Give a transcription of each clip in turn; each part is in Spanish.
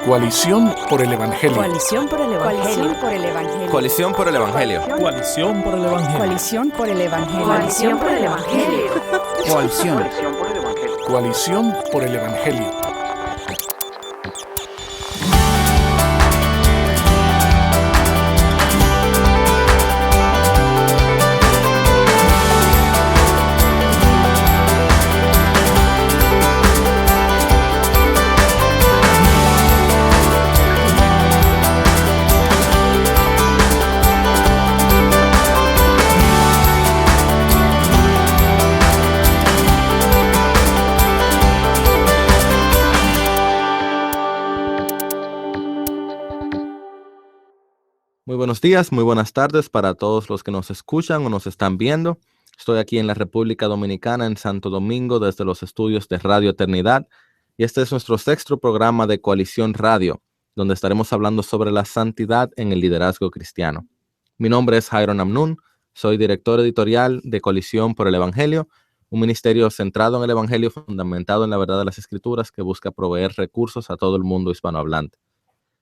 Coalición por el Evangelio. Coalición por el Evangelio. Coalición por el Evangelio. Coalición por el Evangelio. Coalición por el Evangelio. Coalición por el Evangelio. Coalición. Coalición por el Evangelio. Muy buenos días, muy buenas tardes para todos los que nos escuchan o nos están viendo. Estoy aquí en la República Dominicana, en Santo Domingo, desde los estudios de Radio Eternidad. Y este es nuestro sexto programa de Coalición Radio, donde estaremos hablando sobre la santidad en el liderazgo cristiano. Mi nombre es Jairo Namnun, soy director editorial de Coalición por el Evangelio, un ministerio centrado en el Evangelio, fundamentado en la verdad de las Escrituras, que busca proveer recursos a todo el mundo hispanohablante.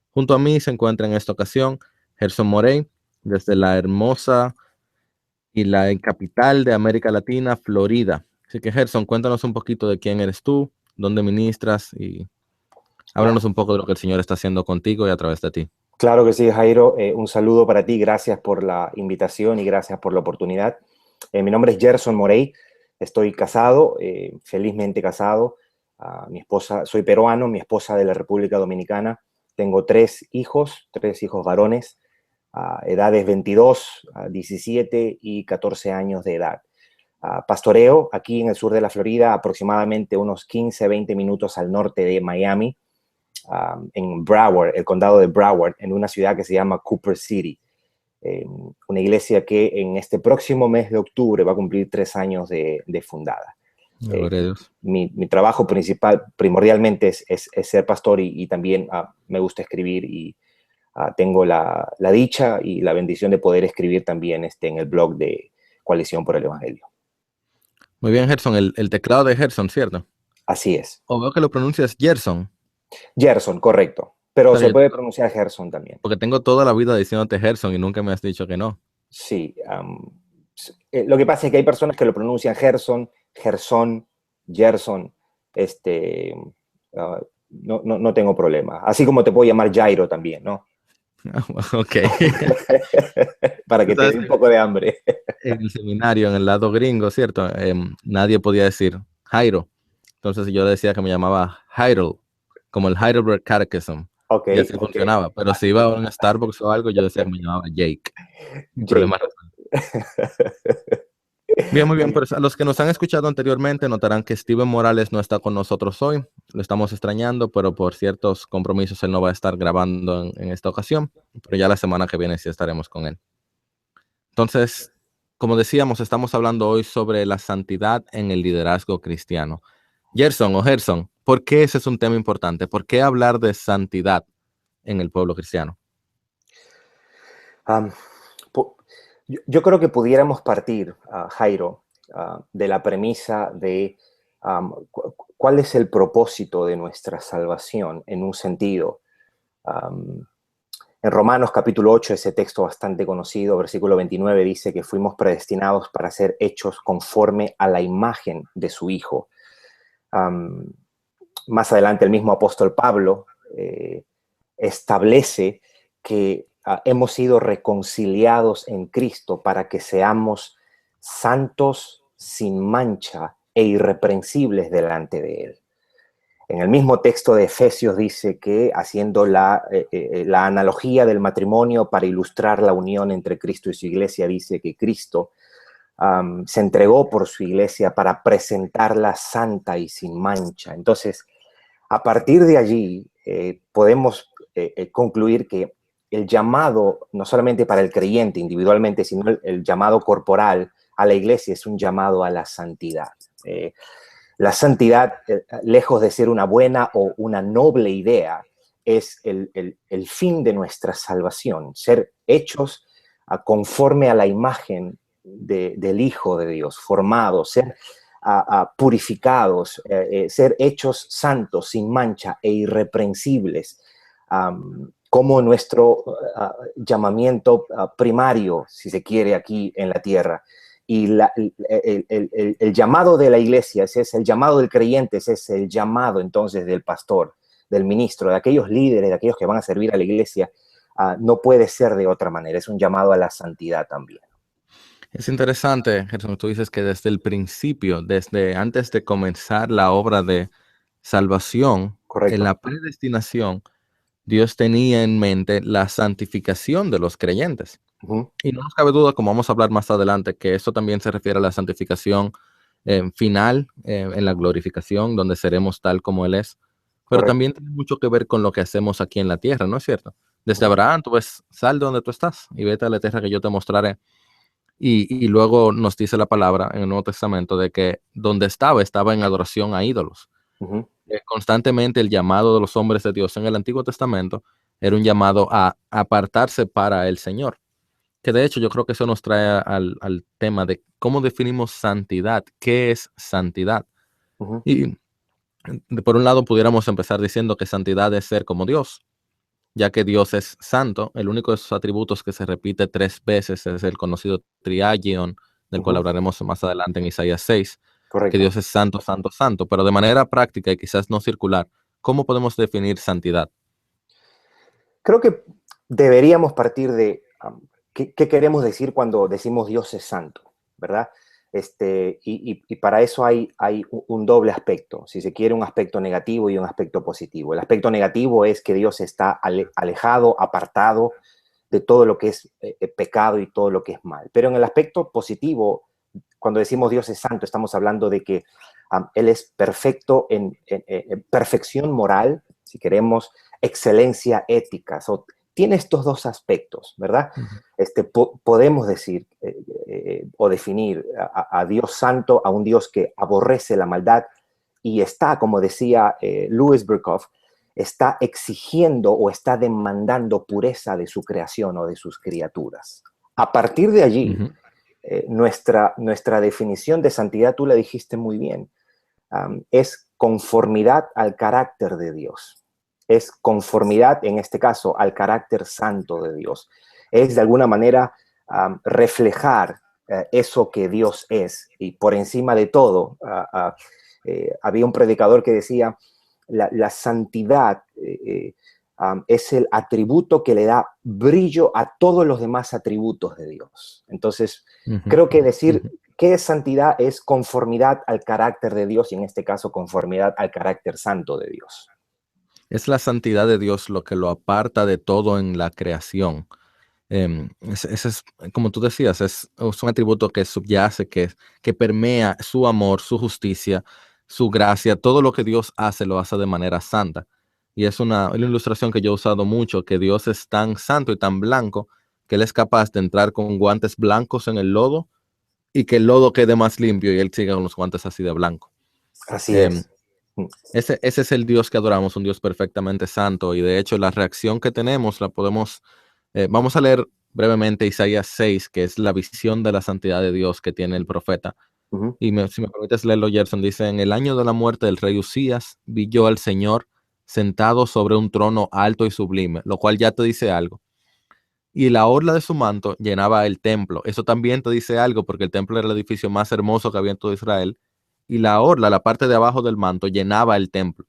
Junto a mí se encuentra en esta ocasión Gerson Morey, desde la hermosa y la capital de América Latina, Florida. Así que, Gerson, cuéntanos un poquito de quién eres tú, dónde ministras y háblanos un poco de lo que el Señor está haciendo contigo y a través de ti. Claro que sí, Jairo. Un saludo para ti. Gracias por la invitación y gracias por la oportunidad. Mi nombre es Gerson Morey. Estoy casado, felizmente casado. Mi esposa, soy peruano, mi esposa de la República Dominicana. Tengo tres hijos varones. Edades 22, 17 y 14 años de edad. Pastoreo aquí en el sur de la Florida, aproximadamente unos 15, 20 minutos al norte de Miami, en Broward, el condado de Broward, en una ciudad que se llama Cooper City. Una iglesia que en este próximo mes de octubre va a cumplir 3 años de fundada. Mi trabajo primordialmente es ser pastor y también me gusta escribir y tengo la dicha y la bendición de poder escribir también en el blog de Coalición por el Evangelio. Muy bien, Gerson. El teclado de Gerson, ¿cierto? Así es. O veo que lo pronuncias Gerson. Gerson, correcto. Pero se puede pronunciar Gerson también. Porque tengo toda la vida diciéndote Gerson y nunca me has dicho que no. Sí. Lo que pasa es que hay personas que lo pronuncian Gerson, Gerson, Gerson. No tengo problema. Así como te puedo llamar Jairo también, ¿no? Ok. Para que te dé un poco de hambre. En el seminario, en el lado gringo, ¿cierto? Nadie podía decir Jairo. Entonces yo decía que me llamaba Jairo, como el Heidelberg Catechism. Y así funcionaba. Pero si iba a un Starbucks o algo, yo decía que me llamaba Jake. Problema Bien, muy bien. Pues a los que nos han escuchado anteriormente notarán que Steven Morales no está con nosotros hoy. Lo estamos extrañando, pero por ciertos compromisos él no va a estar grabando en esta ocasión. Pero ya la semana que viene sí estaremos con él. Entonces, como decíamos, estamos hablando hoy sobre la santidad en el liderazgo cristiano. Gerson, ¿por qué ese es un tema importante? ¿Por qué hablar de santidad en el pueblo cristiano? Yo creo que pudiéramos partir, Jairo, de la premisa de cuál es el propósito de nuestra salvación en un sentido. En Romanos capítulo 8, ese texto bastante conocido, versículo 29, dice que fuimos predestinados para ser hechos conforme a la imagen de su Hijo. Más adelante el mismo apóstol Pablo establece que hemos sido reconciliados en Cristo para que seamos santos, sin mancha e irreprensibles delante de Él. En el mismo texto de Efesios dice que, haciendo la analogía del matrimonio para ilustrar la unión entre Cristo y su iglesia, dice que Cristo se entregó por su iglesia para presentarla santa y sin mancha. Entonces, a partir de allí, podemos concluir que el llamado, no solamente para el creyente individualmente, sino el llamado corporal a la iglesia es un llamado a la santidad. La santidad, lejos de ser una buena o una noble idea, es el fin de nuestra salvación, ser hechos conforme a la imagen del Hijo de Dios, formados, ser purificados, ser hechos santos, sin mancha e irreprensibles como nuestro llamamiento primario, si se quiere, aquí en la tierra. Y el llamado de la iglesia, ese es el llamado del creyente, ese es el llamado entonces del pastor, del ministro, de aquellos líderes, de aquellos que van a servir a la iglesia. No puede ser de otra manera, es un llamado a la santidad también. Es interesante, Gerson, tú dices que desde el principio, desde antes de comenzar la obra de salvación, Correcto. en la predestinación, Dios tenía en mente la santificación de los creyentes. Uh-huh. Y no nos cabe duda, como vamos a hablar más adelante, que esto también se refiere a la santificación final, en la glorificación, donde seremos tal como Él es. Pero Correcto. también tiene mucho que ver con lo que hacemos aquí en la tierra, ¿no es cierto? Desde Abraham, tú ves, sal de donde tú estás y vete a la tierra que yo te mostraré. Y luego nos dice la palabra en el Nuevo Testamento de que donde estaba en adoración a ídolos. Uh-huh. Constantemente el llamado de los hombres de Dios en el Antiguo Testamento era un llamado a apartarse para el Señor. Que de hecho yo creo que eso nos trae al tema de cómo definimos santidad. ¿Qué es santidad? Uh-huh. Y por un lado pudiéramos empezar diciendo que santidad es ser como Dios, ya que Dios es santo. El único de sus atributos que se repite 3 veces es el conocido triagion, del cual hablaremos más adelante en Isaías 6, Correcto. que Dios es santo, santo, santo. Pero de manera práctica y quizás no circular, ¿cómo podemos definir santidad? Creo que deberíamos partir de qué queremos decir cuando decimos Dios es santo, ¿verdad? Y para eso hay un doble aspecto, si se quiere, un aspecto negativo y un aspecto positivo. El aspecto negativo es que Dios está alejado, apartado de todo lo que es pecado y todo lo que es mal. Pero en el aspecto positivo, cuando decimos Dios es santo, estamos hablando de que Él es perfecto en perfección moral, si queremos, excelencia ética. Tiene estos dos aspectos, ¿verdad? Podemos decir o definir a Dios santo, a un Dios que aborrece la maldad y está, como decía Louis Berkhoff, está exigiendo o está demandando pureza de su creación o de sus criaturas. A partir de allí, nuestra definición de santidad, tú la dijiste muy bien, es conformidad al carácter de Dios. Es conformidad, en este caso, al carácter santo de Dios. Es, de alguna manera, reflejar eso que Dios es. Y por encima de todo, había un predicador que decía, la santidad es el atributo que le da brillo a todos los demás atributos de Dios. Entonces, creo que decir qué es santidad es conformidad al carácter de Dios y, en este caso, conformidad al carácter santo de Dios. Es la santidad de Dios lo que lo aparta de todo en la creación. Ese es, como tú decías, es un atributo que subyace, que permea su amor, su justicia, su gracia. Todo lo que Dios hace, lo hace de manera santa. Y es una ilustración que yo he usado mucho, que Dios es tan santo y tan blanco que Él es capaz de entrar con guantes blancos en el lodo y que el lodo quede más limpio y Él siga con los guantes así de blanco. Así es. Ese es el Dios que adoramos, un Dios perfectamente santo. Y de hecho la reacción que tenemos la podemos... vamos a leer brevemente Isaías 6, que es la visión de la santidad de Dios que tiene el profeta. Y si me permites leerlo, Gerson, dice: en el año de la muerte del rey Usías, vi yo al Señor sentado sobre un trono alto y sublime, lo cual ya te dice algo. Y la orla de su manto llenaba el templo. Eso también te dice algo, porque el templo era el edificio más hermoso que había en todo Israel. Y la orla, la parte de abajo del manto, llenaba el templo.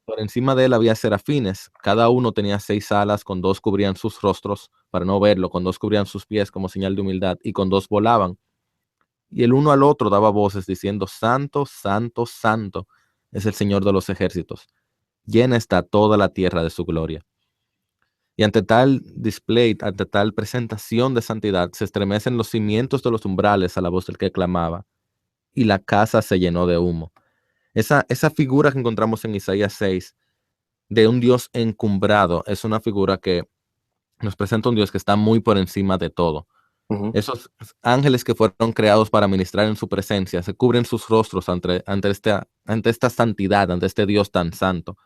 Por encima de él había serafines. Cada uno tenía 6 alas, con 2 cubrían sus rostros para no verlo, con 2 cubrían sus pies como señal de humildad, y con 2 volaban. Y el uno al otro daba voces diciendo: Santo, santo, santo es el Señor de los ejércitos. Llena está toda la tierra de su gloria. Y ante tal display, ante tal presentación de santidad, se estremecen los cimientos de los umbrales a la voz del que clamaba, y la casa se llenó de humo. Esa figura que encontramos en Isaías 6 de un Dios encumbrado es una figura que nos presenta un Dios que está muy por encima de todo. Esos ángeles que fueron creados para ministrar en su presencia se cubren sus rostros ante esta santidad, ante este Dios tan santo.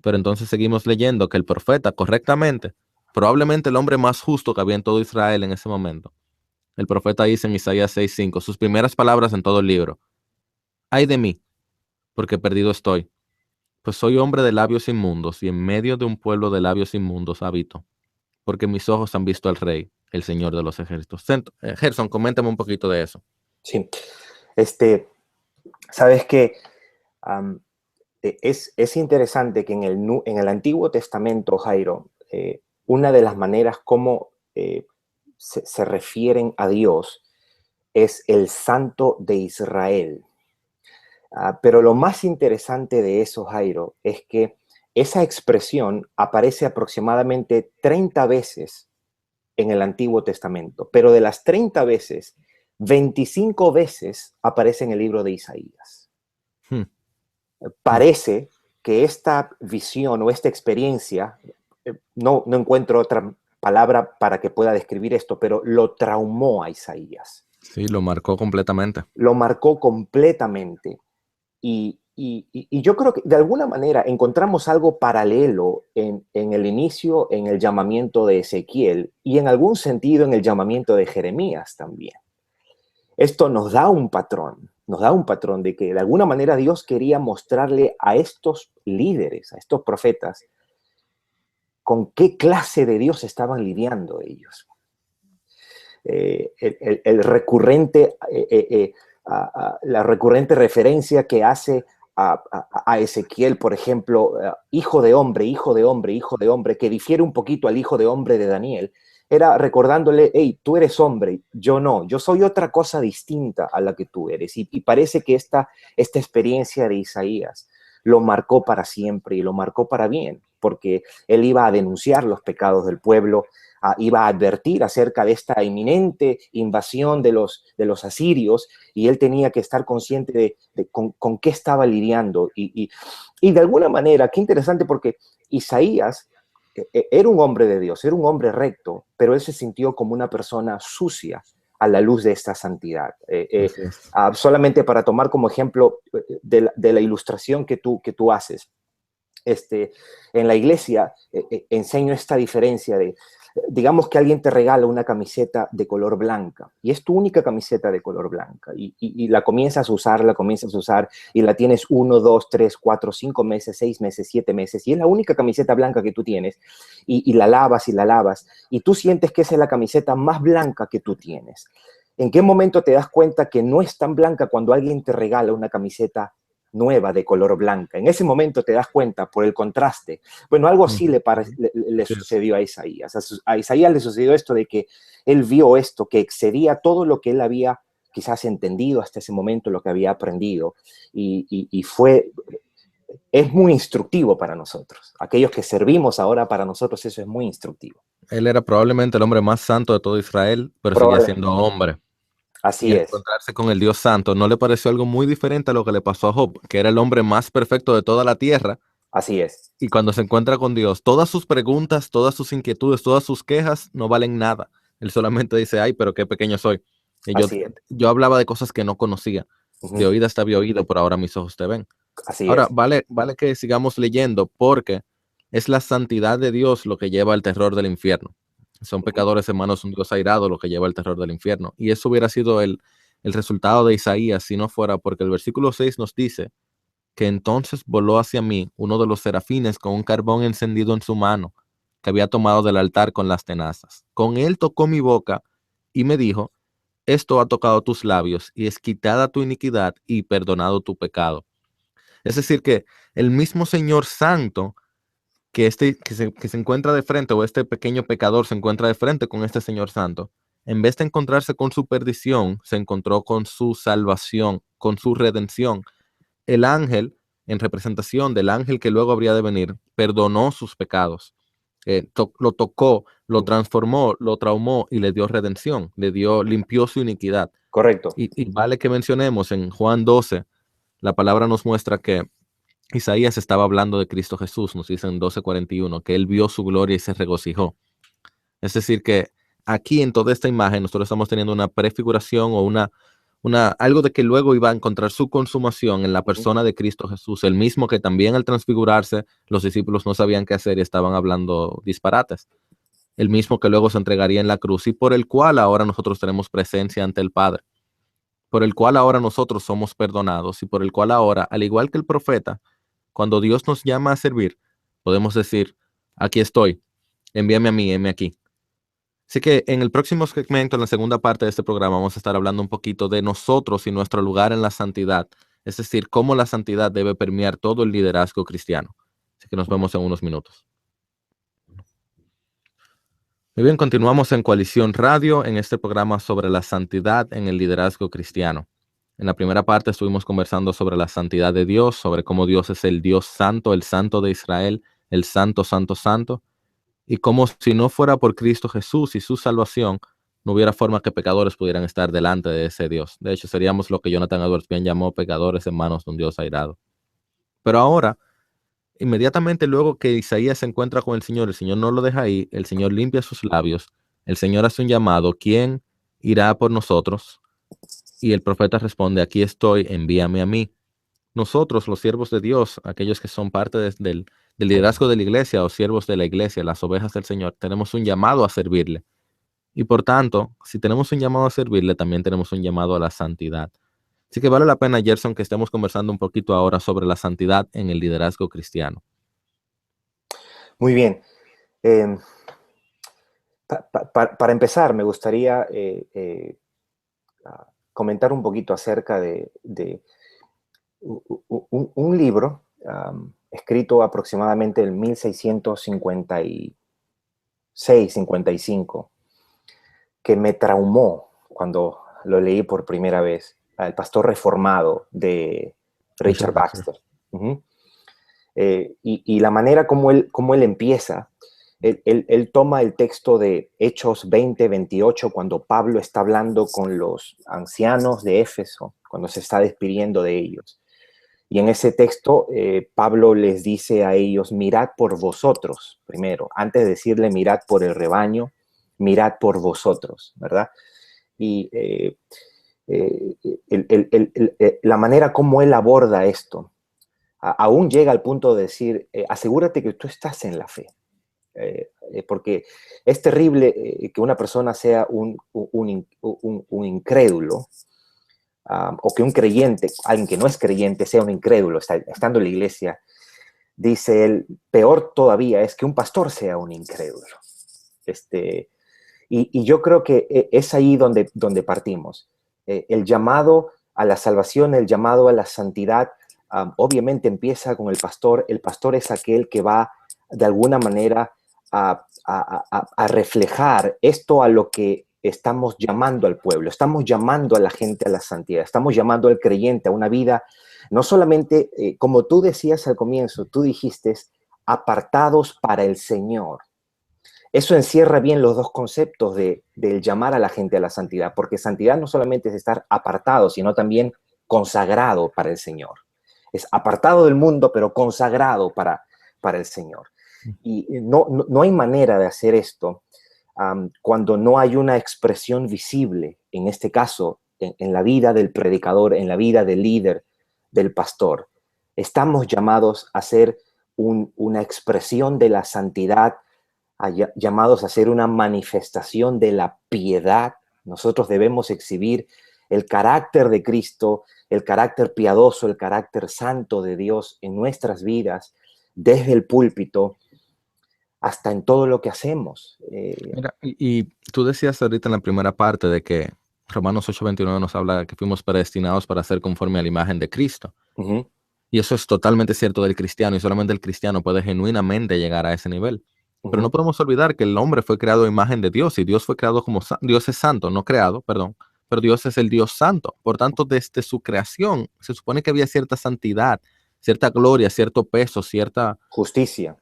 Pero entonces seguimos leyendo que el profeta, correctamente, probablemente el hombre más justo que había en todo Israel en ese momento, el profeta dice en Isaías 6:5, sus primeras palabras en todo el libro: ay de mí, porque perdido estoy, Pues soy hombre de labios inmundos y en medio de un pueblo de labios inmundos habito, porque mis ojos han visto al Rey, el Señor de los ejércitos. Gerson, coméntame un poquito de eso. Sí. Sabes que es interesante que en el Antiguo Testamento, Jairo, una de las maneras como se refieren a Dios es el Santo de Israel. Pero lo más interesante de eso, Jairo, es que esa expresión aparece aproximadamente 30 veces en el Antiguo Testamento, pero de las 30 veces, 25 veces aparece en el libro de Isaías. Parece que esta visión o esta experiencia, no encuentro otra palabra para que pueda describir esto, pero lo traumó a Isaías. Sí, lo marcó completamente. Lo marcó completamente. Y yo creo que de alguna manera encontramos algo paralelo en el inicio, en el llamamiento de Ezequiel y en algún sentido en el llamamiento de Jeremías también. Esto nos da un patrón de que de alguna manera Dios quería mostrarle a estos líderes, a estos profetas, con qué clase de Dios estaban lidiando ellos. La recurrente referencia que hace a Ezequiel, por ejemplo, hijo de hombre, hijo de hombre, hijo de hombre, que difiere un poquito al hijo de hombre de Daniel, era recordándole, hey, tú eres hombre, yo no, yo soy otra cosa distinta a la que tú eres. Y parece que esta experiencia de Isaías lo marcó para siempre y lo marcó para bien, porque él iba a denunciar los pecados del pueblo, iba a advertir acerca de esta inminente invasión de los asirios, y él tenía que estar consciente de con qué estaba lidiando. Y de alguna manera, qué interesante, porque Isaías era un hombre de Dios, era un hombre recto, pero él se sintió como una persona sucia a la luz de esta santidad. Solamente para tomar como ejemplo de la ilustración que tú haces, en la iglesia enseño esta diferencia de, digamos que alguien te regala una camiseta de color blanca y es tu única camiseta de color blanca y la comienzas a usar y la tienes 1, 2, 3, 4, 5 meses, 6 meses, 7 meses y es la única camiseta blanca que tú tienes y la lavas y tú sientes que esa es la camiseta más blanca que tú tienes. ¿En qué momento te das cuenta que no es tan blanca cuando alguien te regala una camiseta nueva de color blanca? En ese momento te das cuenta por el contraste. Bueno, algo así le sucedió a Isaías. A Isaías le sucedió esto de que él vio esto que excedía todo lo que él había quizás entendido hasta ese momento, lo que había aprendido, y es muy instructivo para nosotros. Aquellos que servimos ahora, para nosotros eso es muy instructivo. Él era probablemente el hombre más santo de todo Israel, pero seguía siendo hombre. Así es. Encontrarse con el Dios santo no le pareció algo muy diferente a lo que le pasó a Job, que era el hombre más perfecto de toda la tierra. Así es. Y cuando se encuentra con Dios, todas sus preguntas, todas sus inquietudes, todas sus quejas no valen nada. Él solamente dice, ay, pero qué pequeño soy. Y yo hablaba de cosas que no conocía. De oídas te había oído, pero ahora mis ojos te ven. Ahora, vale que sigamos leyendo, porque es la santidad de Dios lo que lleva al terror del infierno. Son pecadores, hermanos, un Dios airado lo que lleva al terror del infierno. Y eso hubiera sido el resultado de Isaías si no fuera porque el versículo 6 nos dice que entonces voló hacia mí uno de los serafines con un carbón encendido en su mano que había tomado del altar con las tenazas. Con él tocó mi boca y me dijo, esto ha tocado tus labios y es quitada tu iniquidad y perdonado tu pecado. Es decir que el mismo Señor Santo que se encuentra de frente, o este pequeño pecador se encuentra de frente con este Señor Santo, en vez de encontrarse con su perdición, se encontró con su salvación, con su redención. El ángel, en representación del ángel que luego habría de venir, perdonó sus pecados, lo tocó, lo transformó, lo traumó y le dio redención, limpió su iniquidad. Correcto. Y vale que mencionemos en Juan 12, la palabra nos muestra que Isaías estaba hablando de Cristo Jesús, nos dice en 12:41, que él vio su gloria y se regocijó. Es decir, que aquí en toda esta imagen nosotros estamos teniendo una prefiguración o algo de que luego iba a encontrar su consumación en la persona de Cristo Jesús, el mismo que también al transfigurarse los discípulos no sabían qué hacer y estaban hablando disparates. El mismo que luego se entregaría en la cruz y por el cual ahora nosotros tenemos presencia ante el Padre, por el cual ahora nosotros somos perdonados y por el cual ahora, al igual que el profeta, Cuando Dios nos llama a servir, podemos decir, aquí estoy, envíame a mí, heme aquí. Así que en el próximo segmento, en la segunda parte de este programa, vamos a estar hablando un poquito de nosotros y nuestro lugar en la santidad, es decir, cómo la santidad debe permear todo el liderazgo cristiano. Así que nos vemos en unos minutos. Muy bien, continuamos en Coalición Radio, en este programa sobre la santidad en el liderazgo cristiano. En la primera parte estuvimos conversando sobre la santidad de Dios, sobre cómo Dios es el Dios santo, el santo de Israel, el santo, santo, santo, y cómo si no fuera por Cristo Jesús y su salvación, no hubiera forma que pecadores pudieran estar delante de ese Dios. De hecho, seríamos lo que Jonathan Edwards bien llamó pecadores en manos de un Dios airado. Pero ahora, inmediatamente luego que Isaías se encuentra con el Señor no lo deja ahí, el Señor limpia sus labios, el Señor hace un llamado, ¿quién irá por nosotros? Y el profeta responde, aquí estoy, envíame a mí. Nosotros, los siervos de Dios, aquellos que son parte del liderazgo de la iglesia o siervos de la iglesia, las ovejas del Señor, tenemos un llamado a servirle. Y por tanto, si tenemos un llamado a servirle, también tenemos un llamado a la santidad. Así que vale la pena, Gerson, que estemos conversando un poquito ahora sobre la santidad en el liderazgo cristiano. Muy bien. Para empezar, me gustaría comentar un poquito acerca de un libro escrito aproximadamente en 1656-55, que me traumó cuando lo leí por primera vez, El Pastor Reformado de Richard Baxter. Y la manera como él empieza, él toma el texto de Hechos 20-28, cuando Pablo está hablando con los ancianos de Éfeso, cuando se está despidiendo de ellos. Y en ese texto, Pablo les dice a ellos, mirad por vosotros, primero, antes de decirle mirad por el rebaño, mirad por vosotros, ¿verdad? Y la manera como él aborda esto, aún llega al punto de decir, asegúrate que tú estás en la fe. Porque es terrible que una persona sea un incrédulo, o que un creyente, alguien que no es creyente, sea un incrédulo, estando en la iglesia. Dice él, peor todavía es que un pastor sea un incrédulo. Y yo creo que es ahí donde partimos. El llamado a la salvación, el llamado a la santidad, obviamente empieza con el pastor. El pastor es aquel que va de alguna manera a reflejar esto a lo que estamos llamando al pueblo, estamos llamando a la gente a la santidad, estamos llamando al creyente a una vida, no solamente, como tú decías al comienzo, tú dijiste, apartados para el Señor. Eso encierra bien los dos conceptos del llamar a la gente a la santidad, porque santidad no solamente es estar apartado, sino también consagrado para el Señor. Es apartado del mundo, pero consagrado para el Señor. Y no hay manera de hacer esto cuando no hay una expresión visible, en este caso, en la vida del predicador, en la vida del líder, del pastor. Estamos llamados a ser una expresión de la santidad, llamados a ser una manifestación de la piedad. Nosotros debemos exhibir el carácter de Cristo, el carácter piadoso, el carácter santo de Dios en nuestras vidas, desde el púlpito hasta en todo lo que hacemos. Mira, y tú decías ahorita en la primera parte de que Romanos 8:29 nos habla de que fuimos predestinados para ser conforme a la imagen de Cristo. Uh-huh. Y eso es totalmente cierto del cristiano, y solamente el cristiano puede genuinamente llegar a ese nivel. Uh-huh. Pero no podemos olvidar que el hombre fue creado a imagen de Dios, y Dios fue creado como Dios es santo, no creado, perdón, pero Dios es el Dios santo. Por tanto, desde su creación se supone que había cierta santidad, cierta gloria, cierto peso, cierta justicia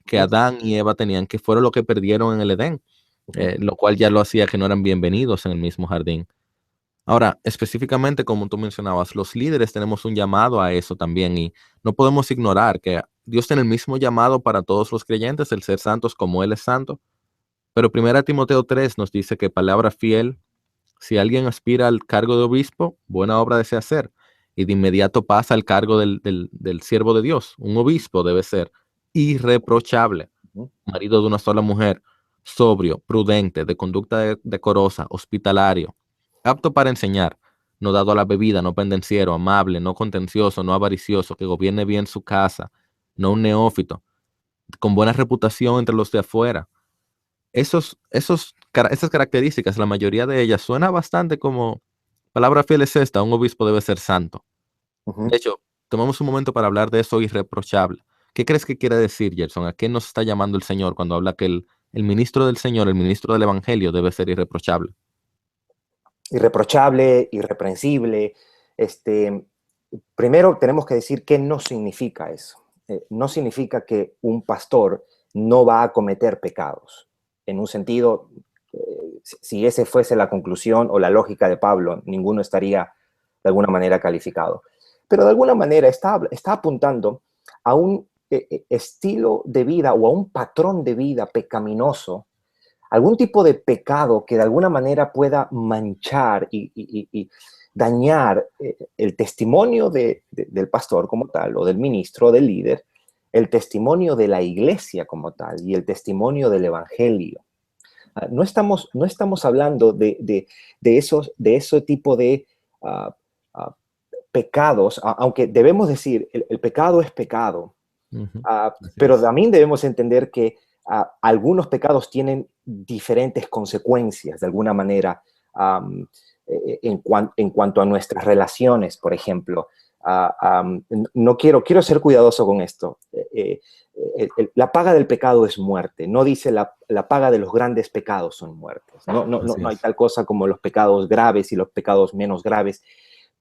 que Adán y Eva tenían, que fueron lo que perdieron en el Edén, lo cual ya lo hacía que no eran bienvenidos en el mismo jardín. Ahora, específicamente, como tú mencionabas, los líderes tenemos un llamado a eso también, y no podemos ignorar que Dios tiene el mismo llamado para todos los creyentes, el ser santos como Él es santo. Pero 1 Timoteo 3 nos dice que palabra fiel, si alguien aspira al cargo de obispo, buena obra desea hacer, y de inmediato pasa al cargo del siervo de Dios. Un obispo debe ser irreprochable, marido de una sola mujer, sobrio, prudente, de conducta decorosa, hospitalario, apto para enseñar, no dado a la bebida, no pendenciero, amable, no contencioso, no avaricioso, que gobierne bien su casa, no un neófito, con buena reputación entre los de afuera. Esas características, la mayoría de ellas, suena bastante como palabra fiel es esta, un obispo debe ser santo. De hecho, tomamos un momento para hablar de eso irreprochable. ¿Qué crees que quiere decir, Gerson? ¿A qué nos está llamando el Señor cuando habla que el ministro del Señor, el ministro del Evangelio, debe ser irreprochable? Irreprochable, irreprensible. Primero tenemos que decir qué no significa eso. No significa que un pastor no va a cometer pecados. En un sentido, si esa fuese la conclusión o la lógica de Pablo, ninguno estaría de alguna manera calificado. Pero de alguna manera está apuntando a un estilo de vida o a un patrón de vida pecaminoso, algún tipo de pecado que de alguna manera pueda manchar y dañar el testimonio del pastor como tal, o del ministro, del líder, el testimonio de la iglesia como tal y el testimonio del evangelio. No estamos hablando de ese tipo de pecados, aunque debemos decir, el pecado es pecado, pero también debemos entender que algunos pecados tienen diferentes consecuencias, de alguna manera, en cuanto a nuestras relaciones, por ejemplo. No quiero ser cuidadoso con esto. La paga del pecado es muerte. No dice la paga de los grandes pecados son muertes. No hay tal cosa como los pecados graves y los pecados menos graves.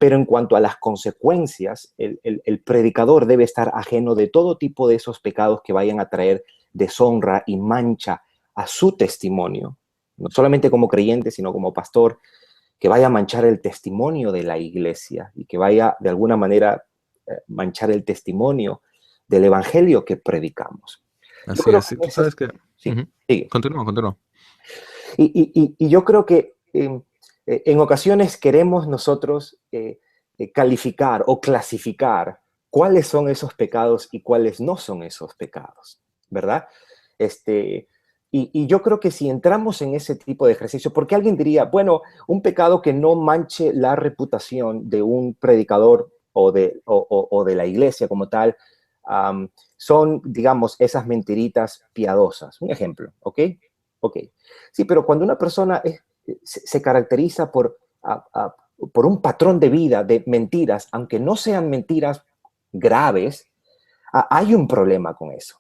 Pero en cuanto a las consecuencias, el predicador debe estar ajeno de todo tipo de esos pecados que vayan a traer deshonra y mancha a su testimonio, no solamente como creyente, sino como pastor, que vaya a manchar el testimonio de la iglesia y que vaya de alguna manera manchar el testimonio del evangelio que predicamos. Así es, tú sabes que... Sí, Continúa. Y yo creo que en ocasiones queremos nosotros calificar o clasificar cuáles son esos pecados y cuáles no son esos pecados, ¿verdad? Y yo creo que si entramos en ese tipo de ejercicio, porque alguien diría, bueno, un pecado que no manche la reputación de un predicador o de la iglesia como tal, son, digamos, esas mentiritas piadosas. Un ejemplo, ¿ok? Sí, pero cuando una persona se caracteriza por un patrón de vida de mentiras, aunque no sean mentiras graves, hay un problema con eso.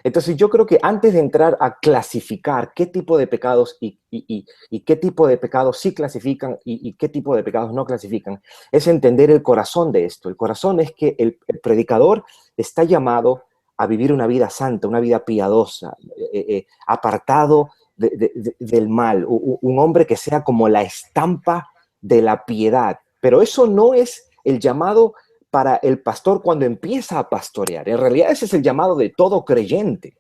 Entonces yo creo que antes de entrar a clasificar qué tipo de pecados y qué tipo de pecados sí clasifican y qué tipo de pecados no clasifican, es entender el corazón de esto. El corazón es que el predicador está llamado a vivir una vida santa, una vida piadosa, apartado del mal, un hombre que sea como la estampa de la piedad. Pero eso no es el llamado para el pastor cuando empieza a pastorear. En realidad ese es el llamado de todo creyente.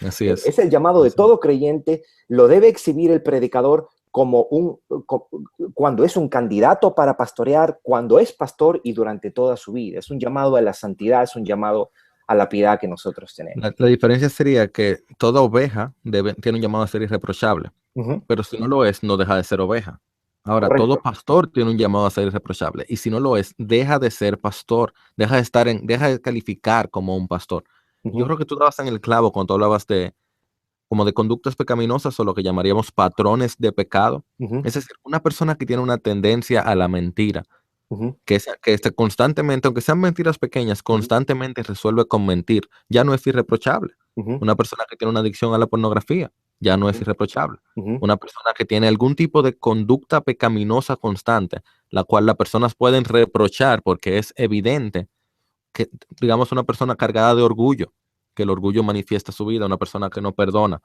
Así es. Es el llamado de todo creyente. Lo debe exhibir el predicador cuando es un candidato para pastorear, cuando es pastor y durante toda su vida. Es un llamado a la santidad, es un llamado a la piedad que nosotros tenemos. La diferencia sería que toda oveja tiene un llamado a ser irreprochable, pero si no lo es, no deja de ser oveja. Ahora, Correcto. todo pastor tiene un llamado a ser irreprochable, y si no lo es, deja de ser pastor, deja de calificar como un pastor. Yo creo que tú dabas en el clavo cuando hablabas como de conductas pecaminosas o lo que llamaríamos patrones de pecado. Es decir, una persona que tiene una tendencia a la mentira, que constantemente, aunque sean mentiras pequeñas, constantemente resuelve con mentir, ya no es irreprochable. Una persona que tiene una adicción a la pornografía, ya no es irreprochable. Una persona que tiene algún tipo de conducta pecaminosa constante, la cual las personas pueden reprochar porque es evidente que, digamos, una persona cargada de orgullo, que el orgullo manifiesta su vida, una persona que no perdona,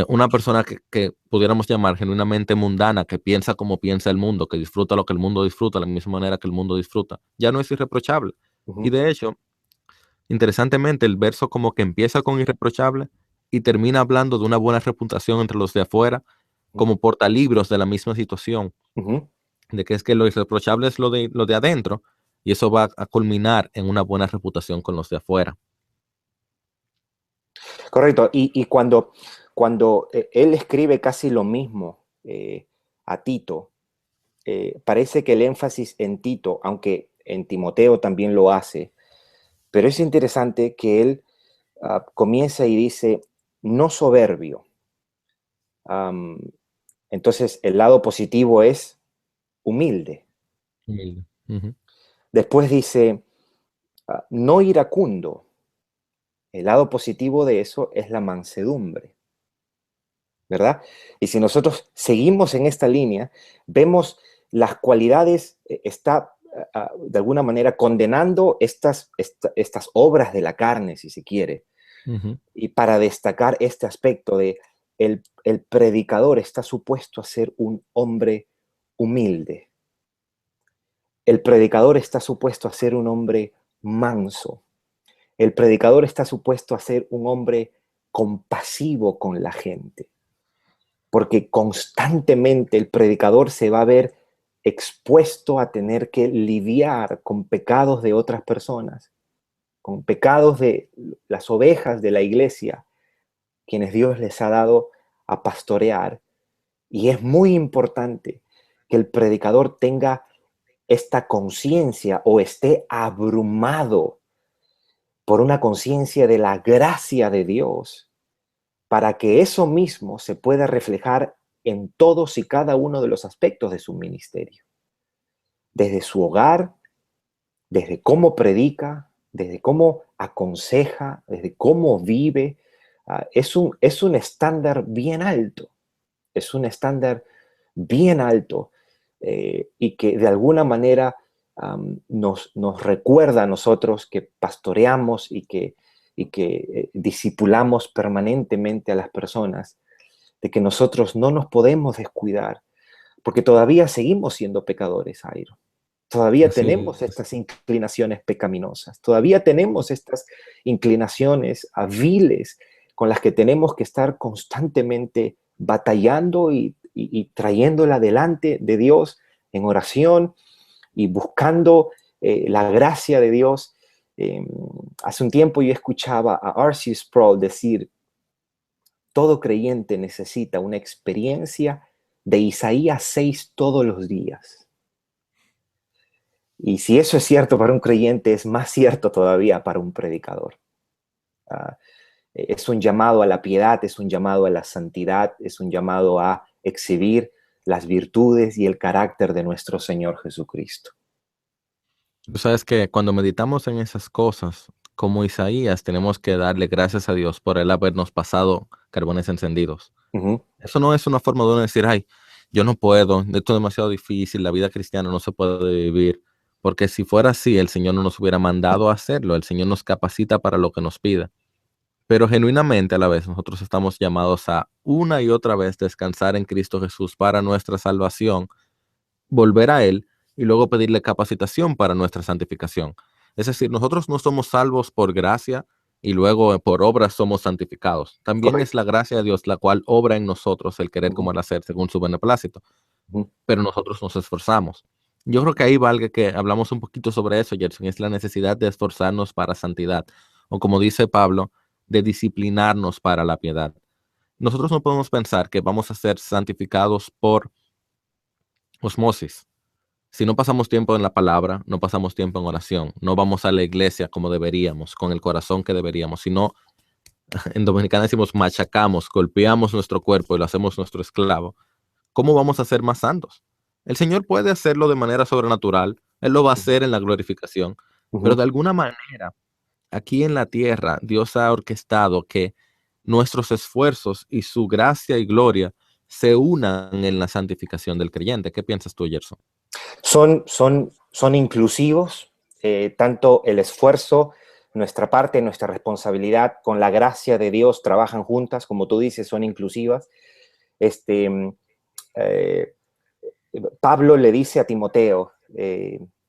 una persona que pudiéramos llamar genuinamente mundana, que piensa como piensa el mundo, que disfruta lo que el mundo disfruta, de la misma manera que el mundo disfruta, ya no es irreprochable. Y de hecho, interesantemente, el verso como que empieza con irreprochable y termina hablando de una buena reputación entre los de afuera, como portalibros de la misma situación, de que es que lo irreprochable es lo de adentro, y eso va a culminar en una buena reputación con los de afuera. Correcto. Y cuando él escribe casi lo mismo a Tito, parece que el énfasis en Tito, aunque en Timoteo también lo hace, pero es interesante que él comienza y dice, no soberbio. Entonces, el lado positivo es humilde. Humilde. Ujú. Después dice, no iracundo. El lado positivo de eso es la mansedumbre, ¿verdad? Y si nosotros seguimos en esta línea, vemos las cualidades, está de alguna manera condenando estas obras de la carne, si se quiere, Ujú. y para destacar este aspecto de el predicador está supuesto a ser un hombre humilde. El predicador está supuesto a ser un hombre manso. El predicador está supuesto a ser un hombre compasivo con la gente, porque constantemente el predicador se va a ver expuesto a tener que lidiar con pecados de otras personas, con pecados de las ovejas de la iglesia, quienes Dios les ha dado a pastorear. Y es muy importante que el predicador tenga esta conciencia o esté abrumado por una conciencia de la gracia de Dios, para que eso mismo se pueda reflejar en todos y cada uno de los aspectos de su ministerio. Desde su hogar, desde cómo predica, desde cómo aconseja, desde cómo vive. Es un estándar bien alto. Es un estándar bien alto y que de alguna manera nos recuerda a nosotros que pastoreamos y que discipulamos permanentemente a las personas, de que nosotros no nos podemos descuidar, porque todavía seguimos siendo pecadores, Jairo. Todavía Así tenemos es. estas inclinaciones pecaminosas, todavía tenemos estas inclinaciones viles con las que tenemos que estar constantemente batallando y trayéndola delante de Dios en oración y buscando la gracia de Dios. Hace un tiempo yo escuchaba a R.C. Sproul decir, todo creyente necesita una experiencia de Isaías 6 todos los días. Y si eso es cierto para un creyente, es más cierto todavía para un predicador. Es un llamado a la piedad, es un llamado a la santidad, es un llamado a exhibir las virtudes y el carácter de nuestro Señor Jesucristo. Tú sabes que cuando meditamos en esas cosas, como Isaías, tenemos que darle gracias a Dios por él habernos pasado carbones encendidos. Uh-huh. Eso no es una forma de uno decir, ay, yo no puedo, esto es demasiado difícil, la vida cristiana no se puede vivir. Porque si fuera así, el Señor no nos hubiera mandado a hacerlo, el Señor nos capacita para lo que nos pida. Pero genuinamente a la vez nosotros estamos llamados a una y otra vez descansar en Cristo Jesús para nuestra salvación, volver a Él y luego pedirle capacitación para nuestra santificación. Es decir, nosotros no somos salvos por gracia y luego por obras somos santificados. También Correcto. es la gracia de Dios la cual obra en nosotros el querer como el hacer según su beneplácito. Uh-huh. Pero nosotros nos esforzamos. Yo creo que ahí valga que hablamos un poquito sobre eso, Gerson, es la necesidad de esforzarnos para santidad, o como dice Pablo, de disciplinarnos para la piedad. Nosotros no podemos pensar que vamos a ser santificados por osmosis. Si no pasamos tiempo en la palabra, no pasamos tiempo en oración, no vamos a la iglesia como deberíamos, con el corazón que deberíamos, sino en Dominicana decimos machacamos, golpeamos nuestro cuerpo y lo hacemos nuestro esclavo. ¿Cómo vamos a ser más santos? El Señor puede hacerlo de manera sobrenatural, Él lo va a hacer en la glorificación, pero de alguna manera, aquí en la tierra, Dios ha orquestado que nuestros esfuerzos y su gracia y gloria se unan en la santificación del creyente. ¿Qué piensas tú, Gerson? Son inclusivos, tanto el esfuerzo, nuestra parte, nuestra responsabilidad con la gracia de Dios trabajan juntas, como tú dices, son inclusivas. Pablo le dice a Timoteo,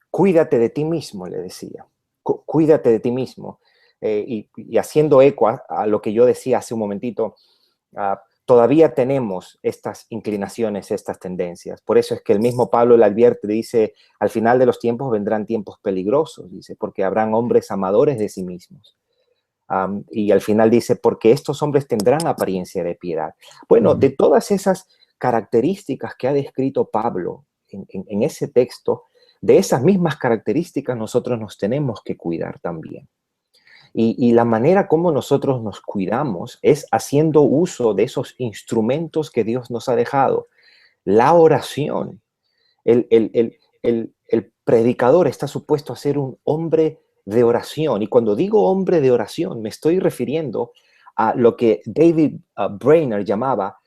cuídate de ti mismo, le decía, cuídate de ti mismo. Y haciendo eco a lo que yo decía hace un momentito, todavía tenemos estas inclinaciones, estas tendencias. Por eso es que el mismo Pablo le advierte, dice, al final de los tiempos vendrán tiempos peligrosos, dice, porque habrán hombres amadores de sí mismos. Y al final dice, porque estos hombres tendrán apariencia de piedad. Bueno, de todas esas características que ha descrito Pablo en ese texto, de esas mismas características nosotros nos tenemos que cuidar también. Y la manera como nosotros nos cuidamos es haciendo uso de esos instrumentos que Dios nos ha dejado. La oración. El predicador está supuesto a ser un hombre de oración. Y cuando digo hombre de oración, me estoy refiriendo a lo que David Brainerd llamaba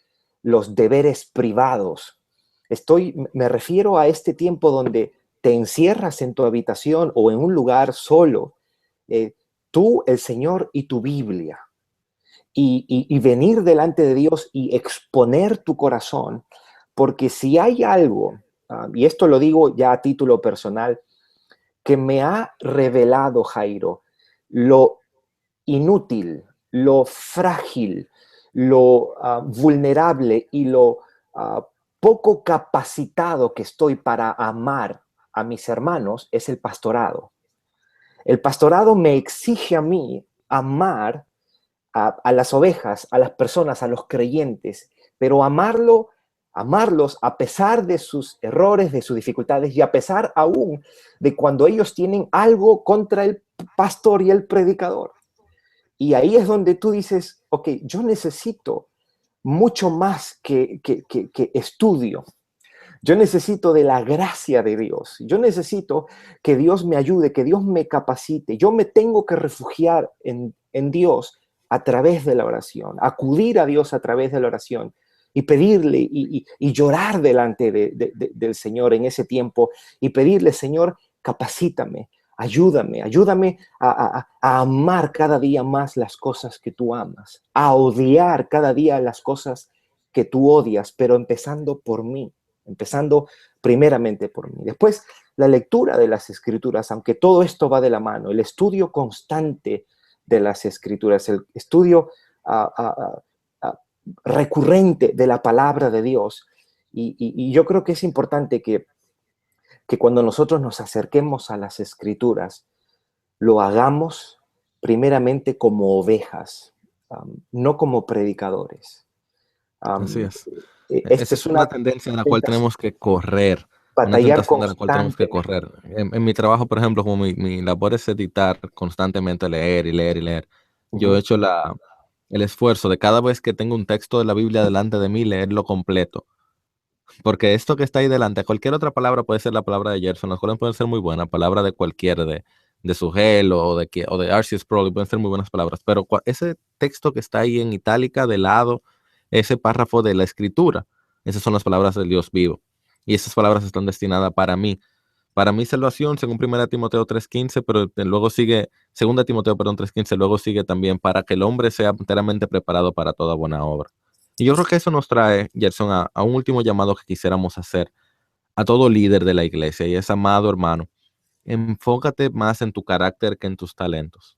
los deberes privados. Me refiero a este tiempo donde te encierras en tu habitación o en un lugar solo, tú, el Señor y tu Biblia, y venir delante de Dios y exponer tu corazón, porque si hay algo, y esto lo digo ya a título personal, que me ha revelado, Jairo, lo inútil, lo frágil, lo vulnerable y lo poco capacitado que estoy para amar a mis hermanos, es el pastorado. El pastorado me exige a mí amar a las ovejas, a las personas, a los creyentes, pero amarlos a pesar de sus errores, de sus dificultades y a pesar aún de cuando ellos tienen algo contra el pastor y el predicador. Y ahí es donde tú dices, ok, yo necesito mucho más que estudio. Yo necesito de la gracia de Dios. Yo necesito que Dios me ayude, que Dios me capacite. Yo me tengo que refugiar en Dios a través de la oración, acudir a Dios a través de la oración y pedirle y llorar delante del Señor en ese tiempo y pedirle, Señor, capacítame, ayúdame a amar cada día más las cosas que tú amas, a odiar cada día las cosas que tú odias, pero empezando por mí. Empezando primeramente por mí. Después, la lectura de las Escrituras, aunque todo esto va de la mano, el estudio constante de las Escrituras, el estudio recurrente de la palabra de Dios. Y yo creo que es importante que cuando nosotros nos acerquemos a las Escrituras, lo hagamos primeramente como ovejas, no como predicadores. Así es. Esta Es una tendencia en la cual tenemos que correr. Una batallar tentación de la cual tenemos que constantemente. correr. En mi trabajo, por ejemplo, como mi labor es editar constantemente, leer y leer y leer, yo he hecho el esfuerzo de cada vez que tengo un texto de la Biblia delante de mí, leerlo completo. Porque esto que está ahí delante, cualquier otra palabra puede ser la palabra de Gerson, las cuales pueden ser muy buenas, palabra de cualquiera, de Sugel o de R.C. Sproul, pueden ser muy buenas palabras, pero ese texto que está ahí en itálica de lado, ese párrafo de la escritura, esas son las palabras del Dios vivo. Y esas palabras están destinadas para mí. Para mi salvación, según 1 Timoteo 3:15, pero luego sigue, 2 Timoteo, perdón, 3:15, luego sigue también para que el hombre sea enteramente preparado para toda buena obra. Y yo creo que eso nos trae, Gerson, a un último llamado que quisiéramos hacer a todo líder de la iglesia, y es, amado hermano, enfócate más en tu carácter que en tus talentos,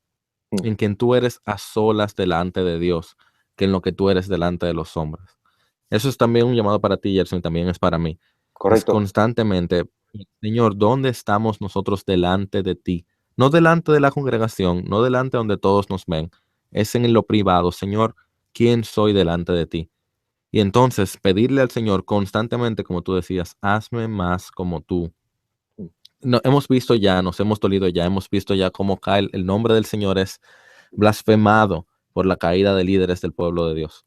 en quien tú eres a solas delante de Dios, que en lo que tú eres delante de los hombres. Eso es también un llamado para ti, Gerson, y también es para mí. Es Correcto. constantemente, Señor, ¿dónde estamos nosotros delante de ti? No delante de la congregación, no delante donde todos nos ven, es en lo privado. Señor, ¿quién soy delante de ti? Y entonces pedirle al Señor constantemente, como tú decías, hazme más como tú. No, hemos visto ya, nos hemos dolido ya, hemos visto ya cómo cae el nombre del Señor es blasfemado por la caída de líderes del pueblo de Dios.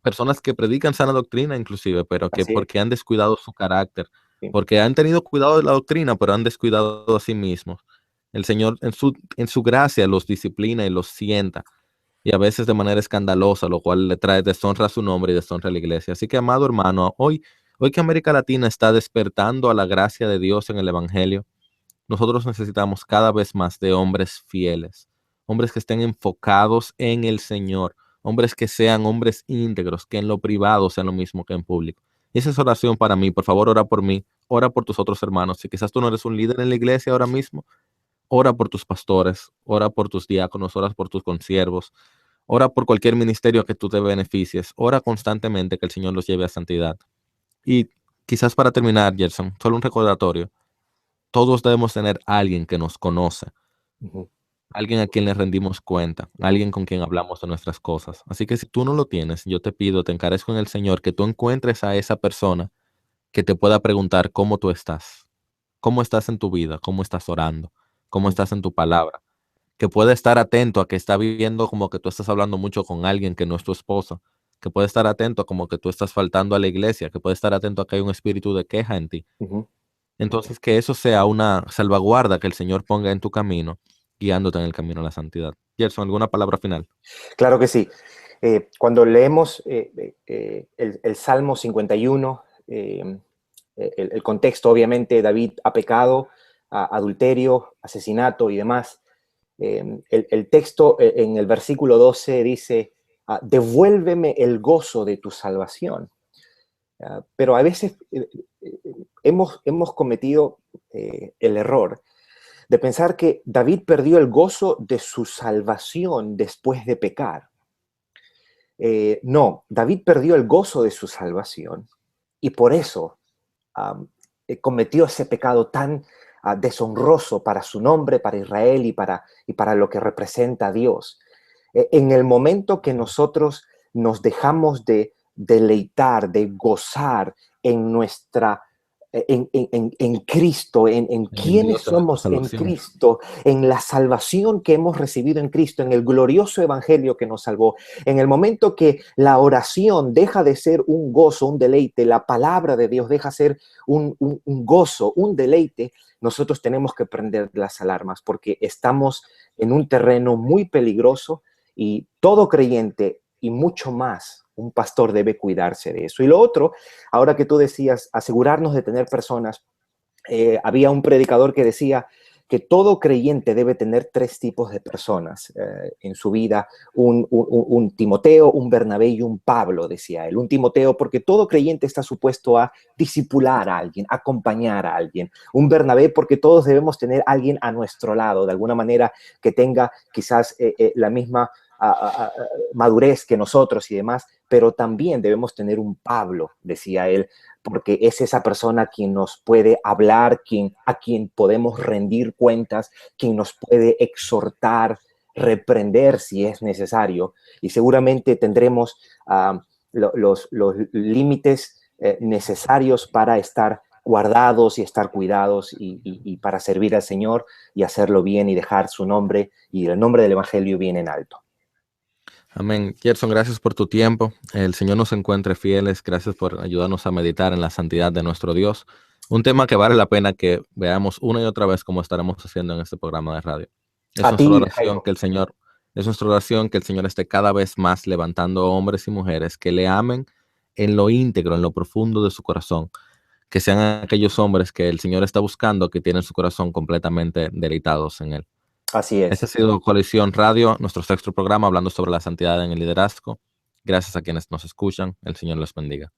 Personas que predican sana doctrina inclusive, pero que Así es. porque han descuidado su carácter, Sí. porque han tenido cuidado de la doctrina, pero han descuidado a sí mismos. El Señor en su gracia los disciplina y los sienta, y a veces de manera escandalosa, lo cual le trae deshonra a su nombre y deshonra a la iglesia. Así que, amado hermano, hoy que América Latina está despertando a la gracia de Dios en el Evangelio, nosotros necesitamos cada vez más de hombres fieles, hombres que estén enfocados en el Señor, hombres que sean hombres íntegros, que en lo privado sean lo mismo que en público. Y esa es oración para mí. Por favor, ora por mí, ora por tus otros hermanos. Si quizás tú no eres un líder en la iglesia ahora mismo, ora por tus pastores, ora por tus diáconos, ora por tus consiervos, ora por cualquier ministerio que tú te beneficies, ora constantemente que el Señor los lleve a santidad. Y quizás para terminar, Gerson, solo un recordatorio. Todos debemos tener a alguien que nos conoce, alguien a quien le rendimos cuenta, alguien con quien hablamos de nuestras cosas. Así que si tú no lo tienes, yo te pido, te encarezco en el Señor, que tú encuentres a esa persona que te pueda preguntar cómo tú estás, cómo estás en tu vida, cómo estás orando, cómo estás en tu palabra, que puede estar atento a que está viviendo como que tú estás hablando mucho con alguien que no es tu esposa, que puede estar atento a como que tú estás faltando a la iglesia, que puede estar atento a que hay un espíritu de queja en ti. Ujú. Entonces, que eso sea una salvaguarda que el Señor ponga en tu camino, guiándote en el camino a la santidad. Gerson, ¿alguna palabra final? Claro que sí. Cuando leemos el Salmo 51, el contexto, obviamente, David ha pecado, adulterio, asesinato y demás. El texto en el versículo 12 dice, devuélveme el gozo de tu salvación. Pero a veces hemos cometido el error de pensar que David perdió el gozo de su salvación después de pecar. No, David perdió el gozo de su salvación y por eso cometió ese pecado tan deshonroso para su nombre, para Israel y para lo que representa a Dios. En el momento que nosotros nos dejamos de deleitar, de gozar en nuestra en Cristo, en quiénes somos en Cristo, en la salvación que hemos recibido en Cristo, en el glorioso evangelio que nos salvó. En el momento que la oración deja de ser un gozo, un deleite, la palabra de Dios deja de ser un gozo, un deleite, nosotros tenemos que prender las alarmas porque estamos en un terreno muy peligroso y todo creyente y mucho más un pastor debe cuidarse de eso. Y lo otro, ahora que tú decías, asegurarnos de tener personas, había un predicador que decía que todo creyente debe tener 3 tipos de personas en su vida, un Timoteo, un Bernabé y un Pablo, decía él. Un Timoteo porque todo creyente está supuesto a discipular a alguien, acompañar a alguien. Un Bernabé porque todos debemos tener a alguien a nuestro lado, de alguna manera que tenga quizás la misma madurez que nosotros y demás, pero también debemos tener un Pablo, decía él, porque es esa persona quien nos puede hablar, a quien podemos rendir cuentas, quien nos puede exhortar, reprender si es necesario, y seguramente tendremos los límites necesarios para estar guardados y estar cuidados y para servir al Señor y hacerlo bien y dejar su nombre y el nombre del Evangelio bien en alto. Amén. Gerson, gracias por tu tiempo. El Señor nos encuentre fieles. Gracias por ayudarnos a meditar en la santidad de nuestro Dios. Un tema que vale la pena que veamos una y otra vez como estaremos haciendo en este programa de radio. Es nuestra oración que el Señor, esté cada vez más levantando hombres y mujeres que le amen en lo íntegro, en lo profundo de su corazón. Que sean aquellos hombres que el Señor está buscando, que tienen su corazón completamente deleitados en Él. Así es. Este ha sido Coalición Radio, nuestro 6º programa hablando sobre la santidad en el liderazgo. Gracias a quienes nos escuchan. El Señor los bendiga.